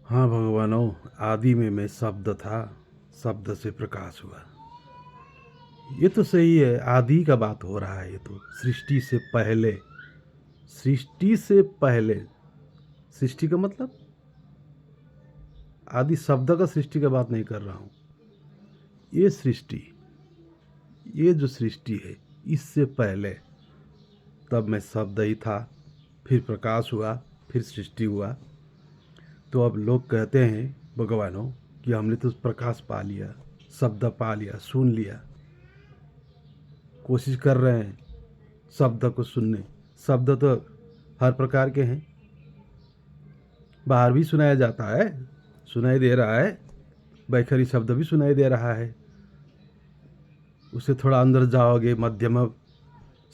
हाँ भगवानों, आदि में मैं शब्द था, शब्द से प्रकाश हुआ। ये तो सही है, आदि का बात हो रहा है। ये तो सृष्टि से पहले, सृष्टि से पहले, सृष्टि का मतलब आदि शब्द का सृष्टि का बात नहीं कर रहा हूँ। ये सृष्टि, ये जो सृष्टि है, इससे पहले तब मैं शब्द ही था, फिर प्रकाश हुआ, फिर सृष्टि हुआ। तो अब लोग कहते हैं भगवानों कि हमने तो प्रकाश पा लिया, शब्द पा लिया, सुन लिया। कोशिश कर रहे हैं शब्द को सुनने। शब्द तो हर प्रकार के हैं, बाहर भी सुनाया जाता है, सुनाई दे रहा है, बैखरी शब्द भी सुनाई दे रहा है। उसे थोड़ा अंदर जाओगे मध्यम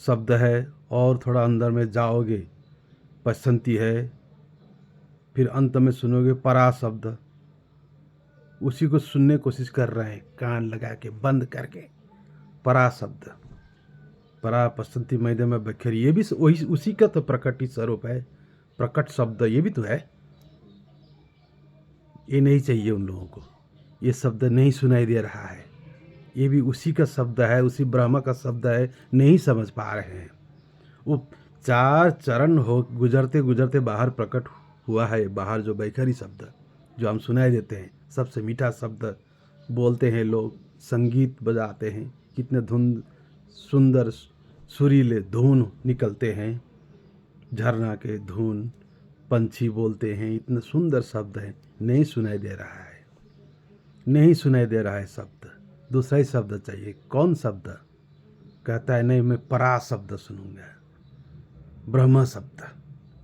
शब्द है, और थोड़ा अंदर में जाओगे पसंती है, फिर अंत में सुनोगे परा शब्द। उसी को सुनने की कोशिश कर रहे हैं कान लगा के बंद करके। परा शब्द, परा पसंती मैदे में बखेरी, ये भी वही उसी का तो प्रकट स्वरूप है। प्रकट शब्द ये भी तो है। ये नहीं चाहिए उन लोगों को, ये शब्द नहीं सुनाई दे रहा है। ये भी उसी का शब्द है, उसी ब्रह्म का शब्द है, नहीं समझ पा रहे हैं। वो चार चरण हो गुजरते गुजरते बाहर प्रकट हुआ है। बाहर जो बैखरी शब्द जो हम सुनाई देते हैं, सबसे मीठा शब्द बोलते हैं लोग, संगीत बजाते हैं, कितने धुन सुंदर सुरीले धुन निकलते हैं, झरना के धुन, पंछी बोलते हैं, इतने सुंदर शब्द हैं, नहीं सुनाई दे रहा है, नहीं सुनाई दे रहा है शब्द। दूसरा ही शब्द चाहिए। कौन शब्द? कहता है नहीं, मैं परा शब्द सुनूंगा, ब्रह्म शब्द,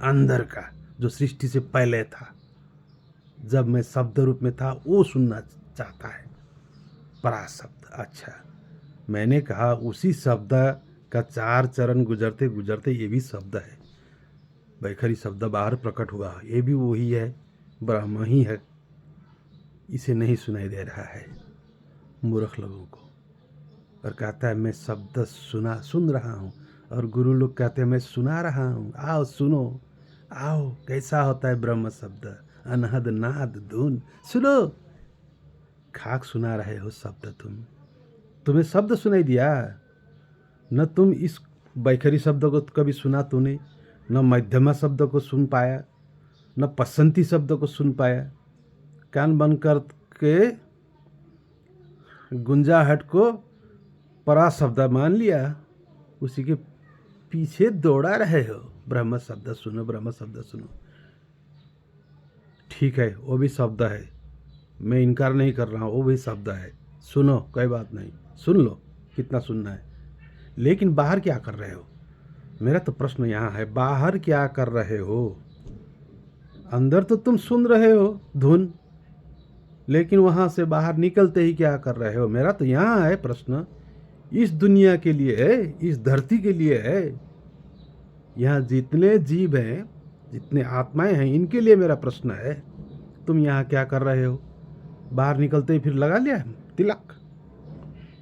अंदर का, जो सृष्टि से पहले था, जब मैं शब्द रूप में था, वो सुनना चाहता है, परा शब्द। अच्छा, मैंने कहा उसी शब्द का चार चरण गुजरते गुजरते ये भी शब्द है, बैखरी शब्द बाहर प्रकट हुआ, ये भी वही है, ब्रह्म ही है। इसे नहीं सुनाई दे रहा है मूर्ख लोगों को। और कहता है मैं शब्द सुन रहा हूँ, और गुरु लोग कहते हैं मैं सुना रहा हूँ, आओ सुनो, आओ कैसा होता है ब्रह्म शब्द, अनहद नाद धुन, सुनो। खाक सुना रहे हो शब्द तुम्हें शब्द सुनाई दिया न? तुम इस बैखरी शब्द को कभी सुना तूने? न मध्यमा शब्द को सुन पाया, न पसंती शब्द को सुन पाया। कान बंद करके गुंजाहट को परा शब्द मान लिया, उसी के पीछे दौड़ा रहे हो। ब्रह्म शब्द सुनो, ब्रह्म शब्द सुनो। ठीक है, वो भी शब्द है, मैं इनकार नहीं कर रहा हूँ, वो भी शब्द है, सुनो, कोई बात नहीं, सुन लो कितना सुनना है। लेकिन बाहर क्या कर रहे हो? मेरा तो प्रश्न यहाँ है, बाहर क्या कर रहे हो? अंदर तो तुम सुन रहे हो धुन, लेकिन वहाँ से बाहर निकलते ही क्या कर रहे हो? मेरा तो यहाँ है प्रश्न, इस दुनिया के लिए है, इस धरती के लिए है, यहाँ जितने जीव हैं, जितने आत्माएं हैं, इनके लिए मेरा प्रश्न है। तुम यहाँ क्या कर रहे हो? बाहर निकलते ही फिर लगा लिया तिलक,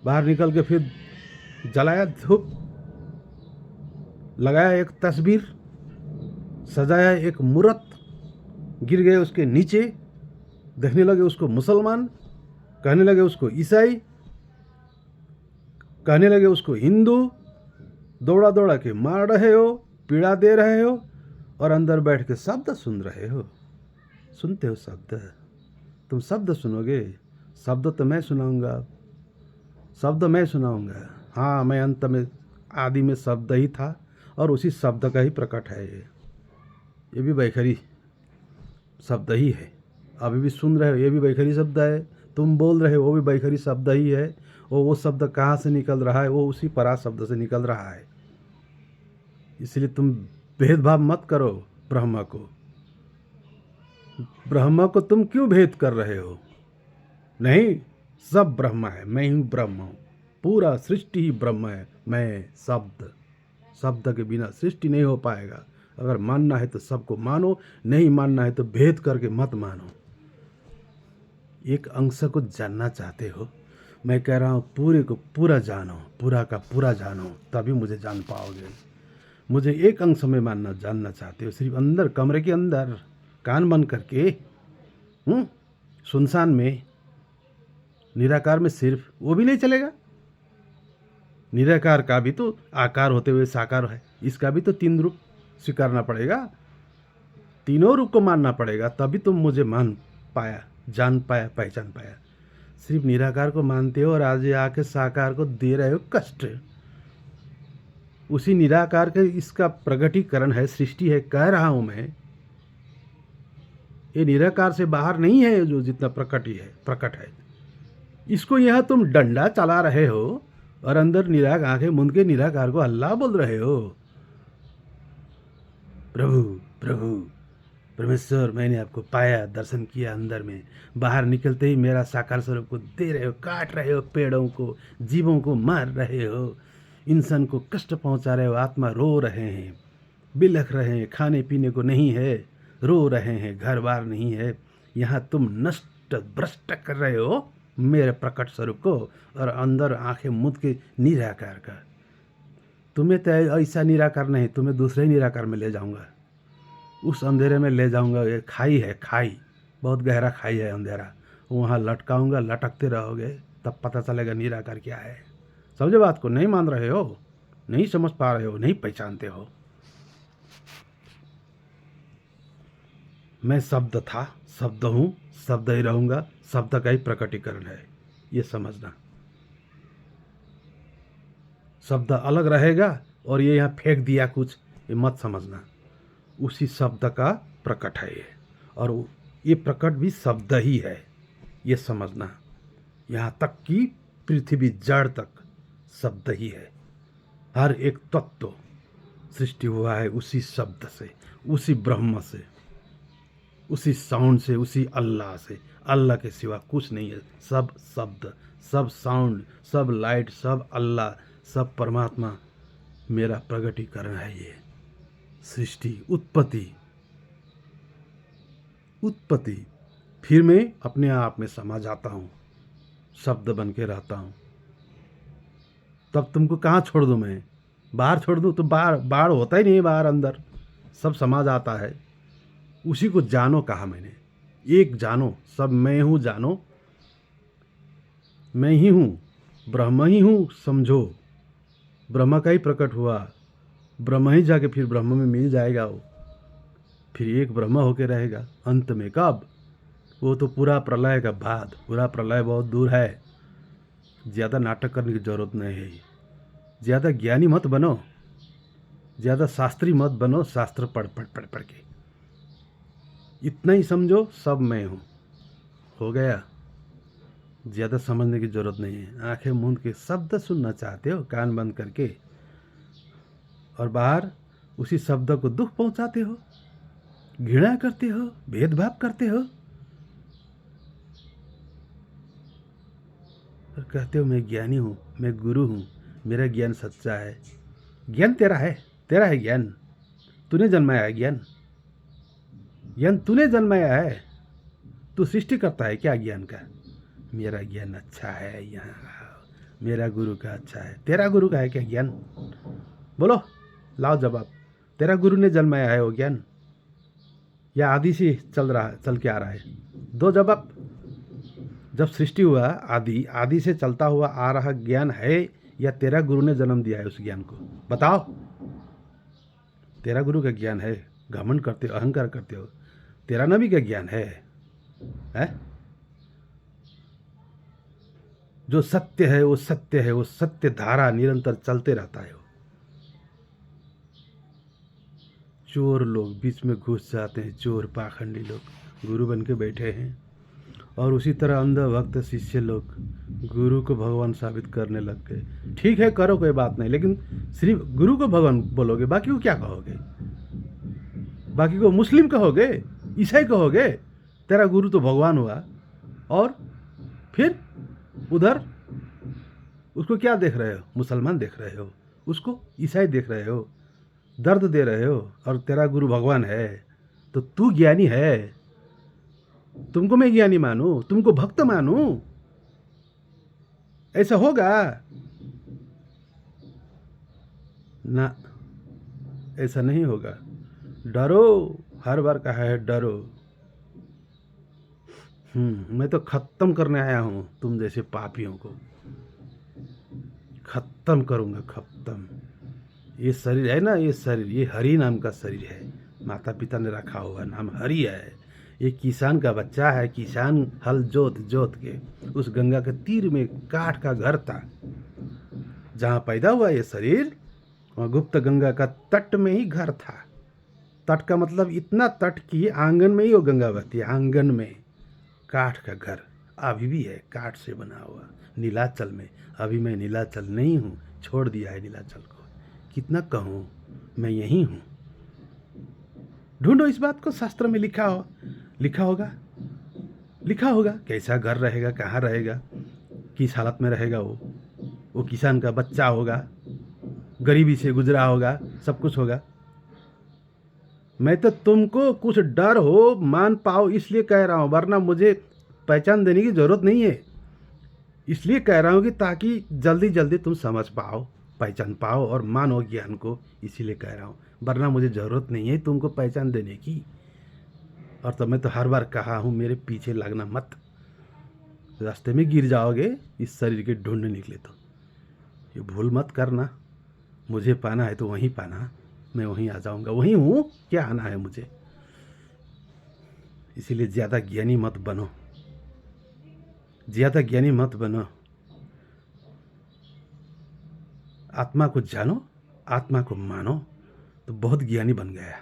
बाहर निकल के फिर जलाया धूप, लगाया एक तस्वीर, सजाया एक मूर्त, गिर गए उसके नीचे, देखने लगे उसको मुसलमान, कहने लगे उसको ईसाई, कहने लगे उसको हिंदू, दौड़ा दौड़ा के मार रहे हो, पीड़ा दे रहे हो, और अंदर बैठ के शब्द सुन रहे हो। सुनते हो शब्द? तुम शब्द सुनोगे? शब्द तो मैं सुनाऊंगा, शब्द मैं सुनाऊंगा। हाँ, मैं अंत में आदि में शब्द ही था, और उसी शब्द का ही प्रकट है ये भी बैखरी शब्द ही है। अभी भी सुन रहे हो, ये भी बैखरी शब्द है। तुम बोल रहे हो, वो भी बैखरी शब्द ही है। वो शब्द कहाँ से निकल रहा है? वो उसी परा शब्द से निकल रहा है। इसलिए तुम भेदभाव मत करो ब्रह्म को। ब्रह्म को तुम क्यों भेद कर रहे हो? नहीं, सब ब्रह्म है, मैं ही ब्रह्म हूँ, पूरा सृष्टि ही ब्रह्म है। मैं शब्द, शब्द के बिना सृष्टि नहीं हो पाएगा। अगर मानना है तो सबको मानो, नहीं मानना है तो भेद करके मत मानो। एक अंश को जानना चाहते हो, मैं कह रहा हूँ पूरे को पूरा जानो, पूरा का पूरा जानो, तभी मुझे जान पाओगे। मुझे एक अंश में जानना चाहते हो, सिर्फ अंदर, कमरे के अंदर कान बंद करके, सुनसान में, निराकार में सिर्फ, वो भी नहीं चलेगा। निराकार का भी तो आकार होते हुए साकार है, इसका भी तो 3 रूप स्वीकारना पड़ेगा, तीनों रूप को मानना पड़ेगा, तभी तुम मुझे मान पाया, जान पाया, पहचान पाया। सिर्फ निराकार को मानते हो और आज आके साकार को दे रहे हो कष्ट। उसी निराकार के इसका प्रगटीकरण है, सृष्टि है, कह रहा हूं मैं। ये निराकार से बाहर नहीं है, जो जितना प्रकट है। इसको यह तुम डंडा चला रहे हो और अंदर आंखें मूंद के निराकार को अल्लाह बोल रहे हो। प्रभु प्रभु परमेश्वर, मैंने आपको पाया, दर्शन किया अंदर में, बाहर निकलते ही मेरा साकार स्वरूप को दे रहे हो, काट रहे हो, पेड़ों को, जीवों को मार रहे हो, इंसान को कष्ट पहुंचा रहे हो, आत्मा रो रहे हैं, बिलख रहे हैं, खाने पीने को नहीं है, रो रहे हैं, घर बार नहीं है, यहाँ तुम नष्ट भ्रष्ट कर रहे हो मेरे प्रकट स्वरूप को, और अंदर आंखें मूंद के निराकार का। तुम्हें तो ऐसा निराकार नहीं, तुम्हें दूसरे ही निराकार में ले जाऊंगा, उस अंधेरे में ले जाऊंगा। ये खाई है, खाई, बहुत गहरा खाई है अंधेरा, वहाँ लटकाऊंगा, लटकते रहोगे, तब पता चलेगा निराकार क्या है। समझे बात को? नहीं मान रहे हो, नहीं समझ पा रहे हो, नहीं पहचानते हो। मैं शब्द था, शब्द हूँ, शब्द ही रहूंगा, शब्द का ही प्रकटीकरण है, ये समझना। शब्द अलग रहेगा और ये यहाँ फेंक दिया कुछ, ये मत समझना। उसी शब्द का प्रकट है ये, और ये प्रकट भी शब्द ही है, ये समझना। यहाँ तक कि पृथ्वी जड़ तक शब्द ही है। हर एक तत्व सृष्टि हुआ है उसी शब्द से, उसी ब्रह्म से, उसी साउंड से, उसी अल्लाह से। अल्लाह के सिवा कुछ नहीं है। सब शब्द, सब साउंड, सब लाइट, सब अल्लाह, सब परमात्मा मेरा प्रगटीकरण है। ये सृष्टि, उत्पत्ति, फिर मैं अपने आप में समा जाता हूँ, शब्द बन के रहता हूँ। तब तुमको कहाँ छोड़ दूँ मैं? बाहर छोड़ दूँ तो बाहर होता ही नहीं, बाहर अंदर सब समा जाता है। उसी को जानो कहा मैंने, एक जानो, सब मैं हूँ जानो, मैं ही हूँ, ब्रह्म ही हूँ समझो। ब्रह्म का ही प्रकट हुआ, ब्रह्म ही जाके फिर ब्रह्म में मिल जाएगा, वो फिर एक ब्रह्म होके रहेगा अंत में। कब? वो तो पूरा प्रलय का बाद, पूरा प्रलय बहुत दूर है। ज़्यादा नाटक करने की जरूरत नहीं है, ज़्यादा ज्ञानी मत बनो, ज़्यादा शास्त्री मत बनो, शास्त्र पढ़ के इतना ही समझो, सब मैं हूँ, हो गया। ज़्यादा समझने की ज़रूरत नहीं है। आंखें मूंद के शब्द सुनना चाहते हो, कान बंद करके, और बाहर उसी शब्द को दुख पहुंचाते हो, घृणा करते हो, भेदभाव करते हो, और कहते हो मैं ज्ञानी हूँ, मैं गुरु हूँ, मेरा ज्ञान सच्चा है। ज्ञान तेरा है ज्ञान, तूने जन्माया है ज्ञान तूने जन्माया है। तू सृष्टि करता है क्या ज्ञान का? मेरा ज्ञान अच्छा है, यहाँ मेरा गुरु का अच्छा है। तेरा गुरु का है क्या ज्ञान? बोलो, लाओ जवाब। तेरा गुरु ने जन्माया है वो ज्ञान, या आदि से चल के आ रहा है? दो जवाब। जब सृष्टि हुआ, आदि से चलता हुआ आ रहा ज्ञान है, या तेरा गुरु ने जन्म दिया है उस ज्ञान को? बताओ। तेरा गुरु का ज्ञान है, घमंड करते हो, अहंकार करते हो। तेरा नबी का ज्ञान है? जो सत्य है वो सत्य है, वो सत्य धारा निरंतर चलते रहता है। चोर लोग बीच में घुस जाते हैं, चोर पाखंडी लोग गुरु बन के बैठे हैं, और उसी तरह अंध भक्त शिष्य लोग गुरु को भगवान साबित करने लग गए। ठीक है, करो, कोई बात नहीं, लेकिन सिर्फ गुरु को भगवान बोलोगे, बाकी को क्या कहोगे? बाकी को मुस्लिम कहोगे, ईसाई कहोगे? तेरा गुरु तो भगवान हुआ, और फिर उधर उसको क्या देख रहे हो? मुसलमान देख रहे हो, उसको ईसाई देख रहे हो, दर्द दे रहे हो, और तेरा गुरु भगवान है, तो तू ज्ञानी है। तुमको मैं ज्ञानी मानूं, तुमको भक्त मानूं? ऐसा होगा ना? ऐसा नहीं होगा। डरो, हर बार कहा है डरो। मैं तो खत्म करने आया हूँ तुम जैसे पापियों को, खत्म करूँगा, खत्म। ये शरीर है ना, ये शरीर, ये हरि नाम का शरीर है। माता पिता ने रखा हुआ नाम हरि है। ये किसान का बच्चा है। किसान हल जोत जोत के उस गंगा के तीर में काठ का घर था जहाँ पैदा हुआ ये शरीर, वहाँ गुप्त गंगा का तट में ही घर था। तट का मतलब इतना तट कि आंगन में ही वो गंगा बहती है, आंगन में काठ का घर अभी भी है, काठ से बना हुआ नीलाचल में। अभी मैं नीलाचल नहीं हूँ, छोड़ दिया है नीलाचल को। कितना कहूँ, मैं यहीं हूँ। ढूंढो इस बात को, शास्त्र में लिखा होगा, लिखा होगा कैसा घर रहेगा, कहाँ रहेगा, किस हालत में रहेगा। वो किसान का बच्चा होगा, गरीबी से गुजरा होगा, सब कुछ होगा। मैं तो तुमको कुछ डर हो, मान पाओ इसलिए कह रहा हूँ, वरना मुझे पहचान देने की ज़रूरत नहीं है। इसलिए कह रहा हूँ कि ताकि जल्दी जल्दी तुम समझ पाओ, पहचान पाओ और मानो ज्ञान को, इसीलिए कह रहा हूँ। वरना मुझे ज़रूरत नहीं है तुमको पहचान देने की। और तो मैं तो हर बार कहा हूँ, मेरे पीछे लगना मत, रास्ते में गिर जाओगे इस शरीर के ढूंढ निकले तो। ये भूल मत करना। मुझे पाना है तो वहीं पाना, मैं वहीं आ जाऊँगा, वहीं हूँ, क्या आना है मुझे। इसीलिए ज़्यादा ज्ञानी मत बनो, ज़्यादा ज्ञानी मत बनो। आत्मा को जानो, आत्मा को मानो तो बहुत ज्ञानी बन गया।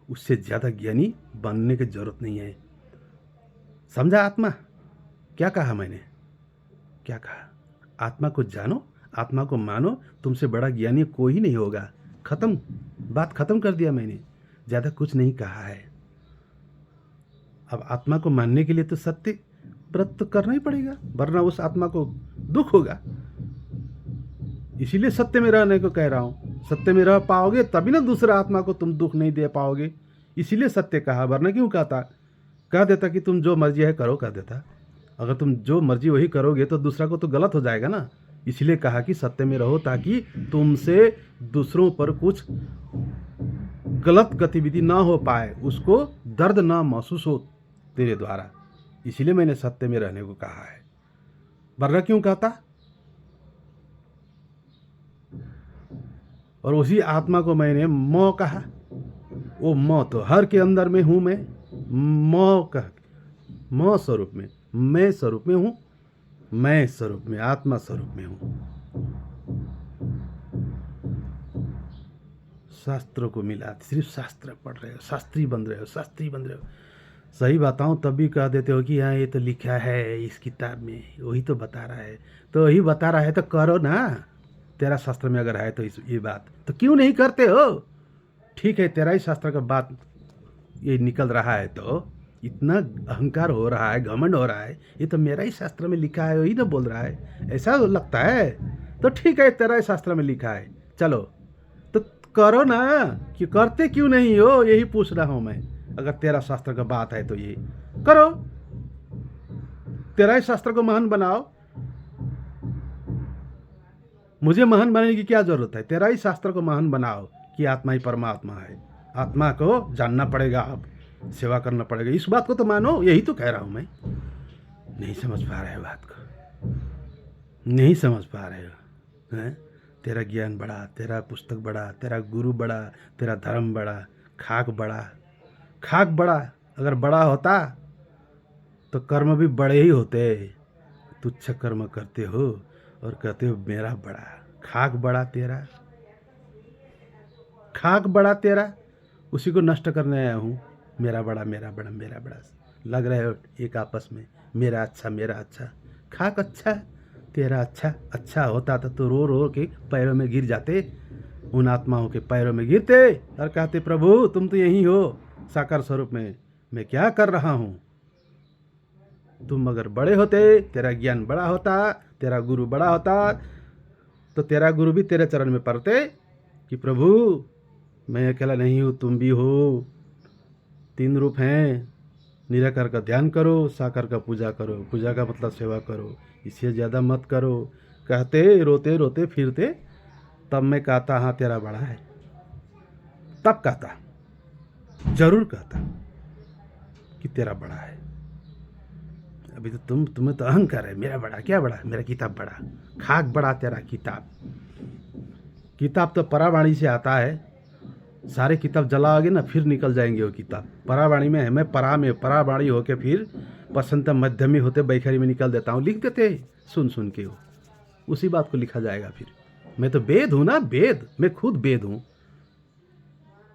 उससे ज़्यादा ज्ञानी बनने की ज़रूरत नहीं है। समझा आत्मा? क्या कहा मैंने, क्या कहा? आत्मा को जानो, आत्मा को मानो, तुमसे बड़ा ज्ञानी कोई नहीं होगा। खत्म, बात खत्म कर दिया मैंने, ज़्यादा कुछ नहीं कहा है। अब आत्मा को मानने के लिए तो सत्य व्रत तो करना ही पड़ेगा, वरना उस आत्मा को दुख होगा। इसीलिए सत्य में रहने को कह रहा हूँ। सत्य में रह पाओगे तभी ना दूसरा आत्मा को तुम दुख नहीं दे पाओगे। इसीलिए सत्य कहा, वरना क्यों कहता? कह देता कि तुम जो मर्जी है करो, कह देता। अगर तुम जो मर्जी वही करोगे तो दूसरा को तो गलत हो जाएगा ना। इसलिए कहा कि सत्य में रहो, ताकि तुमसे दूसरों पर कुछ गलत गतिविधि ना हो पाए, उसको दर्द ना महसूस हो तेरे द्वारा। इसीलिए मैंने सत्य में रहने को कहा है, वरना क्यों कहता? और उसी आत्मा को मैंने मौ कहा। वो मौ तो हर के अंदर में हूँ मैं, मौ कह, मौ स्वरूप में, मैं स्वरूप में हूँ, मैं स्वरूप में, आत्मा स्वरूप में हूँ। शास्त्रों को मिला, सिर्फ शास्त्र पढ़ रहे हो, शास्त्री बन रहे हो, शास्त्री बन रहे हो। सही बताऊँ तब भी कह देते हो कि हाँ ये तो लिखा है इस किताब में, वही तो बता रहा है। तो वही बता रहा है तो करो ना। तेरा शास्त्र में अगर है तो ये बात तो क्यों नहीं करते हो? ठीक है, तेरा ही शास्त्र का बात ये निकल रहा है तो इतना अहंकार हो रहा है, घमंड हो रहा है, ये तो मेरा ही शास्त्र में लिखा है, वही ना बोल रहा है, ऐसा लगता है। तो ठीक है, तेरा ही शास्त्र में लिखा है, चलो तो करो ना। कि करते क्यों नहीं हो, यही पूछ रहा हूँ मैं। अगर तेरा शास्त्र का बात है तो ये करो, तेरा ही शास्त्र को महान बनाओ। मुझे महान बनाने की क्या जरूरत है? तेरा ही शास्त्र को महान बनाओ कि आत्मा ही परमात्मा है। आत्मा को जानना पड़ेगा, अब सेवा करना पड़ेगा, इस बात को तो मानो। यही तो कह रहा हूँ मैं। नहीं समझ पा रहे हो बात को, नहीं समझ पा रहे हो, हैं? तेरा ज्ञान बड़ा, तेरा पुस्तक बड़ा, तेरा गुरु बड़ा, तेरा धर्म बड़ा, खाक बड़ा, खाक बड़ा। अगर बड़ा होता तो कर्म भी बड़े ही होते। तुच्छ कर्म करते हो और कहते हो मेरा बड़ा। खाक बड़ा तेरा, खाक बड़ा तेरा, उसी को नष्ट करने आया हूँ। मेरा बड़ा, मेरा बड़ा, मेरा बड़ा लग रहे हो एक आपस में, मेरा अच्छा, मेरा अच्छा। खाक अच्छा, तेरा अच्छा, अच्छा होता तो रो रो के पैरों में गिर जाते, उन आत्माओं के पैरों में गिरते और कहते प्रभु तुम तो यही हो साकार स्वरूप में, मैं क्या कर रहा हूँ। तुम अगर बड़े होते, तेरा ज्ञान बड़ा होता, तेरा गुरु बड़ा होता, तो तेरा गुरु भी तेरे चरण में पड़ते कि प्रभु मैं अकेला नहीं हूँ, तुम भी हो, तीन रूप हैं, निराकार का ध्यान करो, साकार का पूजा करो। पूजा का मतलब सेवा करो, इससे ज़्यादा मत करो। कहते रोते रोते फिरते, तब मैं कहता हाँ तेरा बड़ा है, तब कहता, जरूर कहता कि तेरा बड़ा है। अभी तो तुम्हें तो अहंकार है, मेरा बड़ा, क्या बड़ा, मेरा किताब बड़ा, खाक बड़ा तेरा किताब। किताब तो परावाणी से आता है, सारे किताब जलाओगे ना फिर निकल जाएंगे वो किताब। परावाणी में है, मैं परावाणी होके फिर बसंत मध्यमी होते बैखरी में निकल देता हूँ, लिख देते सुन सुन के, वो उसी बात को लिखा जाएगा फिर। मैं तो वेद हूँ ना, वेद, मैं खुद वेद हूँ,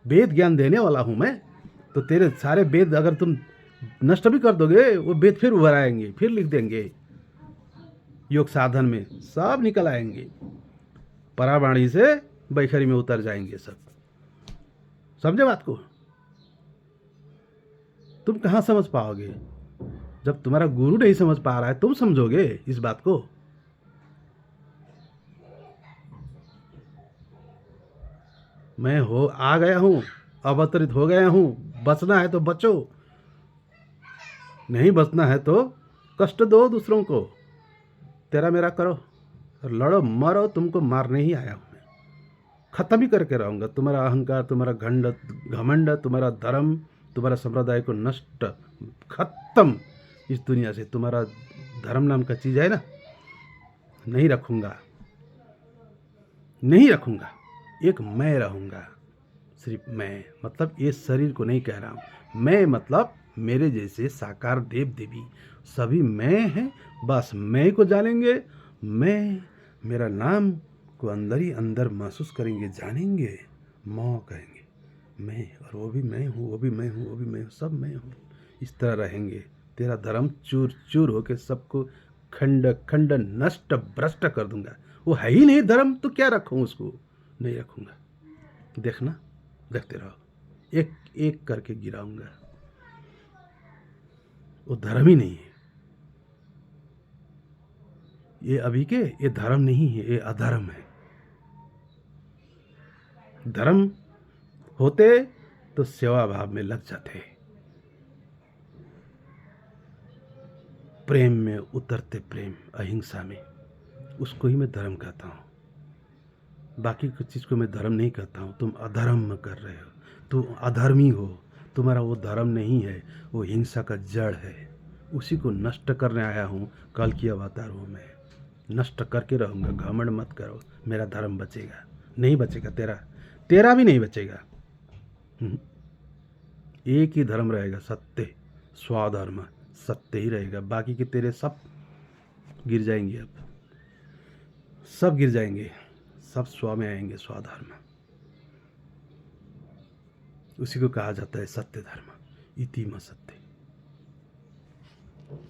वेद ज्ञान देने वाला हूँ मैं। तो तेरे सारे वेद अगर तुम नष्ट भी कर दोगे, वो वेद फिर उभर आएंगे, फिर लिख देंगे, योग साधन में सब निकल आएंगे, परावाणी से बैखरी में उतर जाएंगे सब। समझे बात को? तुम कहाँ समझ पाओगे? जब तुम्हारा गुरु नहीं समझ पा रहा है, तुम समझोगे इस बात को? मैं आ गया हूँ, अवतरित हो गया हूँ, बचना है तो बचो, नहीं बचना है तो कष्ट दो दूसरों को, तेरा मेरा करो, लड़ो मरो, तुमको मारने ही आया हूँ मैं, खत्म ही करके रहूँगा तुम्हारा अहंकार, तुम्हारा घमंड, तुम्हारा धर्म, तुम्हारा संप्रदाय को नष्ट, खत्म इस दुनिया से। तुम्हारा धर्म नाम का चीज़ है ना, नहीं रखूँगा, नहीं रखूँगा, एक मैं रहूँगा, सिर्फ मैं, मतलब ये शरीर को नहीं कह रहा हूँ, मैं मतलब मेरे जैसे साकार देव देवी सभी मैं हैं, बस मैं को जानेंगे, मैं, मेरा नाम को अंदर ही अंदर महसूस करेंगे, जानेंगे, मौ कहेंगे मैं, और वो भी मैं हूँ, वो भी मैं हूँ, वो भी मैं हूँ, सब मैं हूँ, इस तरह रहेंगे। तेरा धर्म चूर चूर होके सबको खंड खंड नष्ट भ्रष्ट कर दूंगा। वो है ही नहीं धर्म, तो क्या रखूँ उसको? नहीं रखूँगा, देखना, देखते रहो, एक एक करके गिराऊंगा। वो धर्म ही नहीं है ये, अभी के ये धर्म नहीं है, ये अधर्म है। धर्म होते तो सेवा भाव में लग जाते, प्रेम में उतरते, प्रेम अहिंसा में, उसको ही मैं धर्म कहता हूँ। बाकी कुछ चीज़ को मैं धर्म नहीं कहता हूँ। तुम अधर्म कर रहे हो, तुम अधर्मी हो, तुम्हारा वो धर्म नहीं है, वो हिंसा का जड़ है, उसी को नष्ट करने आया हूँ। कल की अवतार हूँ मैं, नष्ट करके रहूँगा। घमंड मत करो, मेरा धर्म बचेगा, नहीं बचेगा, तेरा भी नहीं बचेगा। एक ही धर्म रहेगा, सत्य, स्वधर्म, सत्य ही रहेगा। बाकी के तेरे सब गिर जाएंगे, अब सब गिर जाएंगे, सब स्व में आएंगे, स्वधर्म, उसी को कहा जाता है सत्य धर्म, इति म सत्य।